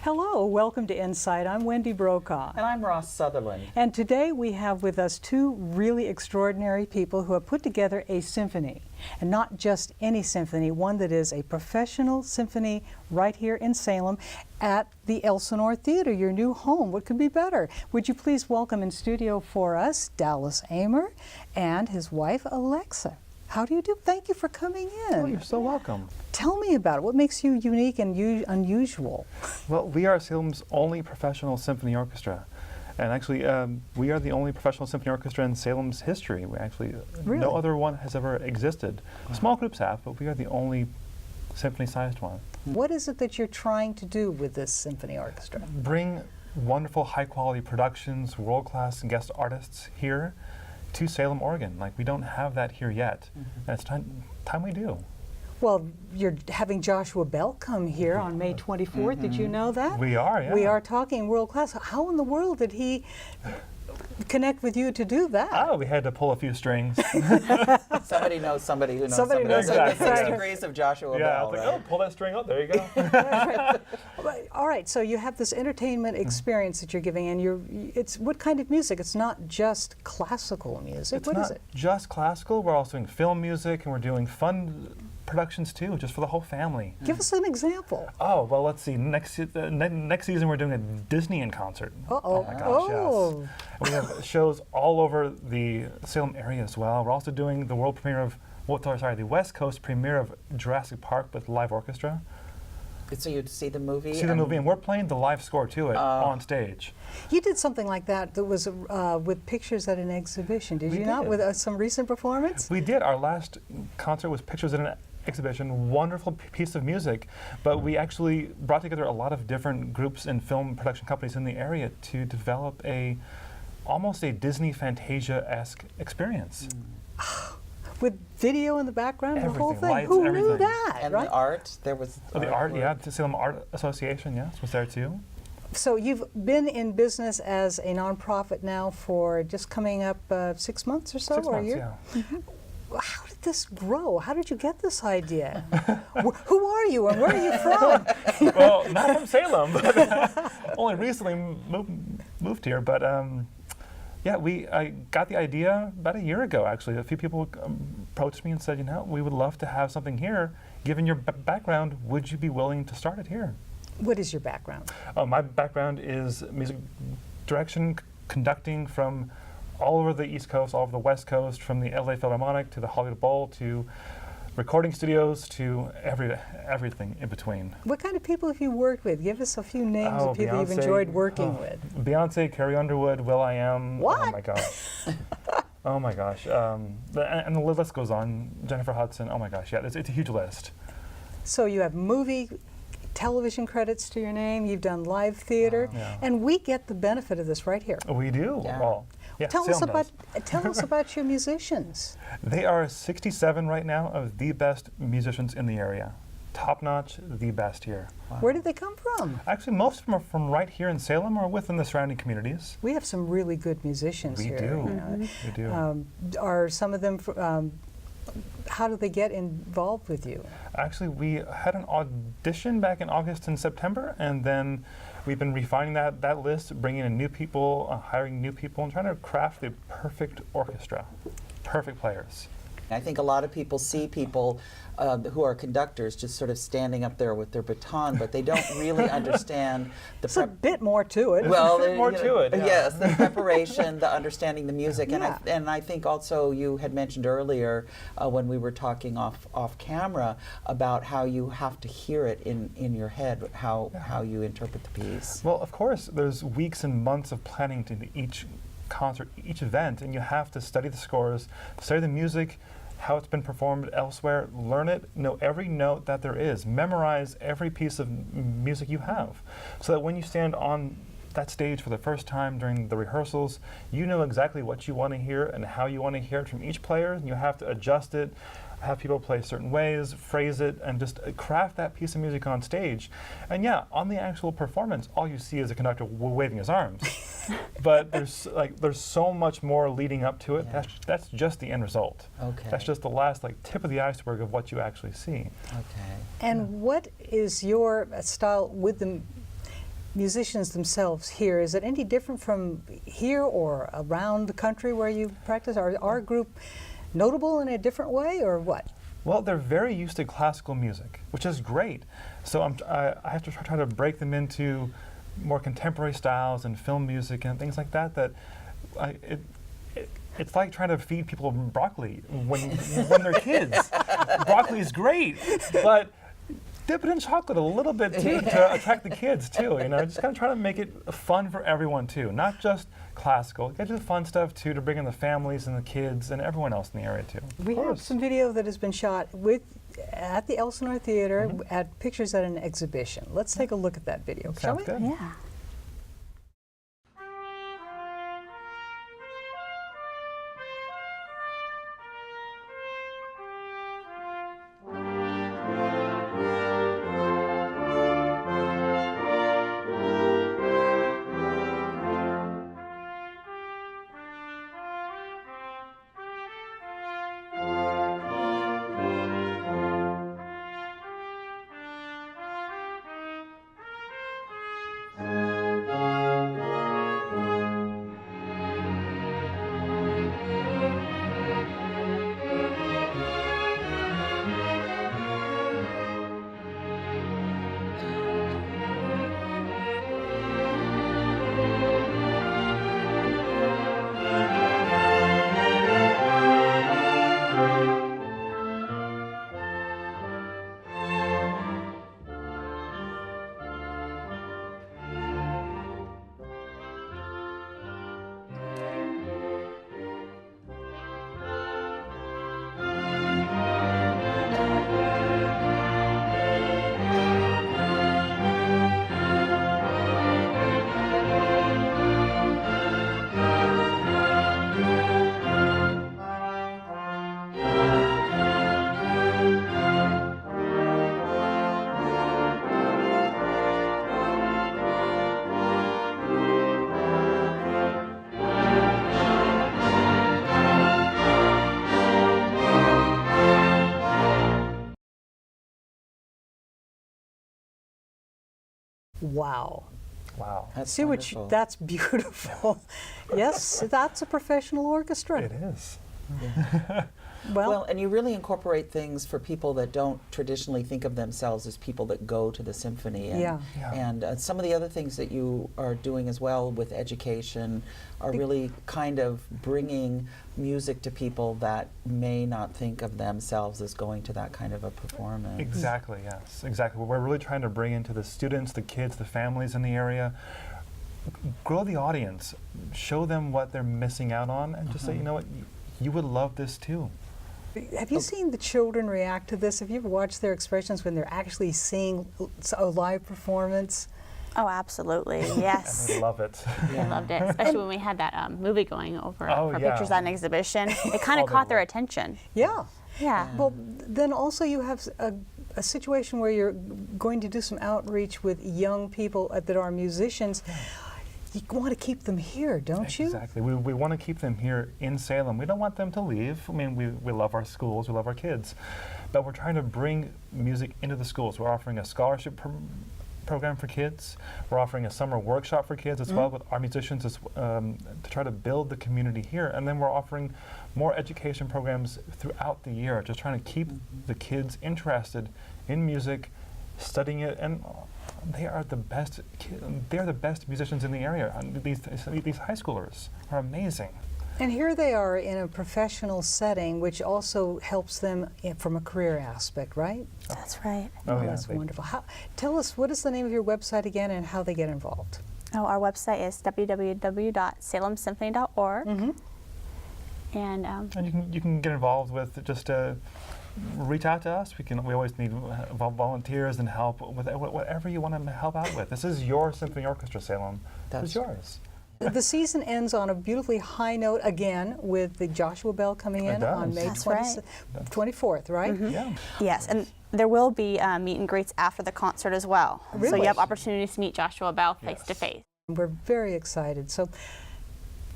Hello, welcome to InSight. I'm Wendy Brokaw. And I'm Ross Sutherland. And today we have with us two really extraordinary people who have put together a symphony. And not just any symphony, one that is a professional symphony right here in Salem at the Elsinore Theatre, your new home. What could be better? Would you please welcome in studio for us Dallas Amer and his wife Alexa. How do you do? Thank you for coming in. Oh, you're so welcome. Tell me about it. What makes you unique and unusual? Well, we are Salem's only professional symphony orchestra. And actually, we are the only professional symphony orchestra in Salem's history. We actually, Really? no other one has ever existed. Wow. Small groups have, but we are the only symphony-sized one. What is it that you're trying to do with this symphony orchestra? Bring wonderful, high-quality productions, world-class guest artists here to Salem, Oregon. Like, we don't have that here yet. And it's time we do. Well, you're having Joshua Bell come here on May 24th. Did you know that? We are, yeah. We are talking world class. How in the world did he connect with you to do that? Oh, we had to pull a few strings. Somebody knows somebody who knows Somebody somebody. knows Like somebody. 6 degrees of Joshua Yeah, Bell, it's like, right? oh, pull that string up, there you go. All right, so you have this entertainment experience that you're giving, and it's what kind of music? It's not just classical music. It's What not is it? just classical. We're also doing film music, and we're doing fun productions too, just for the whole family. Give us an example. Oh, well, let's see. Next season, we're doing a Disney in concert. Uh-oh. Oh my gosh, Oh. yes. And we have shows all over the Salem area as well. We're also doing the world premiere of, the West Coast premiere of Jurassic Park with live orchestra. So you'd see the movie? See the movie, and we're playing the live score to it on stage. You did something like that was with pictures at an exhibition, did We you not? did. With some recent performance? We did. Our last concert was Pictures at an Exhibition, wonderful piece of music, but we actually brought together a lot of different groups and film production companies in the area to develop almost a Disney Fantasia-esque experience. With video in the background, the whole Everything, thing. lights, Who knew everything. that, And right? the art, there was The art, work. yeah, the Salem Art Association, yes, was there too. So you've been in business as a nonprofit now for just coming up 6 months or so, 6 or a months, year? yeah. How did this grow? How did you get this idea? Who are you and where are you from? Well, not from Salem, but only recently moved here. But yeah, I got the idea about a year ago, actually. A few people approached me and said, we would love to have something here. Given your background, would you be willing to start it here? What is your background? My background is music direction, conducting from all over the East Coast, all over the West Coast, from the LA Philharmonic to the Hollywood Bowl to recording studios to everything in between. What kind of people have you worked with? Give us a few names Oh, of people you've Beyonce. enjoyed working with. Beyonce, Carrie Underwood, will.i.am. What? Oh my gosh. Oh my gosh. And the list goes on. Jennifer Hudson. Oh my gosh. Yeah, it's a huge list. So you have movie, television credits to your name, you've done live theater, Yeah. and we get the benefit of this right here. We do. Yeah. Well, yeah, Tell us Salem does. about your musicians. They are 67 right now of the best musicians in the area. Top notch, the best here. Wow. Where did they come from? Actually, most of them are from right here in Salem or within the surrounding communities. We have some really good musicians We here. do. you know. We do. Are some of them, how do they get involved with you? Actually, we had an audition back in August and September, and then we've been refining that list, bringing in new people, hiring new people, and trying to craft the perfect orchestra, perfect players. I think a lot of people see people who are conductors just sort of standing up there with their baton, but they don't really understand the There's a bit more to it. well, There's more to it, yeah. Yes, the preparation, the understanding the music, Yeah. and I think also you had mentioned earlier when we were talking off camera about how you have to hear it in your head, how you interpret the piece. Well, of course, there's weeks and months of planning to each concert, each event, and you have to study the scores, study the music, how it's been performed elsewhere, learn it, know every note that there is, memorize every piece of music you have, so that when you stand on that stage for the first time during the rehearsals, you know exactly what you want to hear and how you want to hear it from each player, and you have to adjust it, have people play certain ways, phrase it, and just craft that piece of music on stage. And yeah, on the actual performance, all you see is a conductor waving his arms. But there's so much more leading up to it. Yeah. That's just the end result. Okay. That's just the last tip of the iceberg of what you actually see. Okay. And what is your style with the musicians themselves here, is it any different from here or around the country where you practice? Are our group notable in a different way, or what? Well, they're very used to classical music, which is great. So I have to try to break them into more contemporary styles and film music and things like that. It's like trying to feed people broccoli when they're kids. Broccoli is great, but dip it in chocolate a little bit too to attract the kids too. You know, just kind of try to make it fun for everyone too, not just classical. Get to the fun stuff too, to bring in the families and the kids and everyone else in the area too. We have some video that has been shot at the Elsinore Theatre, at pictures at an exhibition. Let's take a look at that video, shall we? Sounds good. Yeah. Wow. Wow. That's See what wonderful. that's beautiful. Yes, that's a professional orchestra. It is. Well, and you really incorporate things for people that don't traditionally think of themselves as people that go to the symphony. And, Yeah. and some of the other things that you are doing as well with education are really kind of bringing music to people that may not think of themselves as going to that kind of a performance. Exactly, yes, exactly. We're really trying to bring into the students, the kids, the families in the area, grow the audience, show them what they're missing out on, and just say, you know what, you would love this too. Have you seen the children react to this? Have you ever watched their expressions when they're actually seeing a live performance? Oh, absolutely. Yes. I love it. I loved it, especially when we had that movie going over Oh, for yeah. pictures at an exhibition. It kind Oh, of they caught their love it. attention. Yeah. Yeah. Well, then also you have a situation where you're going to do some outreach with young people that are musicians. You want to keep them here, don't you? Exactly. We want to keep them here in Salem. We don't want them to leave. I mean, we love our schools, we love our kids, but we're trying to bring music into the schools. We're offering a scholarship program for kids. We're offering a summer workshop for kids as well with our musicians to try to build the community here. And then we're offering more education programs throughout the year, just trying to keep the kids interested in music, studying it, and they are the best. They're the best musicians in the area. These high schoolers are amazing. And here they are in a professional setting, which also helps them from a career aspect, right? That's right. Oh, yeah, That's they- wonderful. Tell us, what is the name of your website again and how they get involved? Oh, our website is www.salemsymphony.org. And And you can get involved with just reach out to us. We always need volunteers and help with whatever you want to help out with. This is your symphony orchestra, Salem. That's It's yours. The season ends on a beautifully high note again with the Joshua Bell coming It in does. on May That's right. 24th, right? Yeah. yes, and there will be meet and greets after the concert as well. So Really? you have opportunities to meet Joshua Bell face to Yes. face. We're very excited. So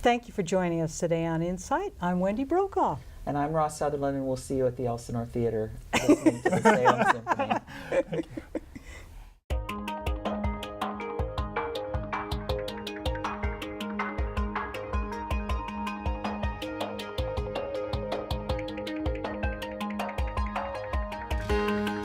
thank you for joining us today on InSight. I'm Wendy Brokaw. And I'm Ross Sutherland, and we'll see you at the Elsinore Theatre listening to the Salem Symphony. you.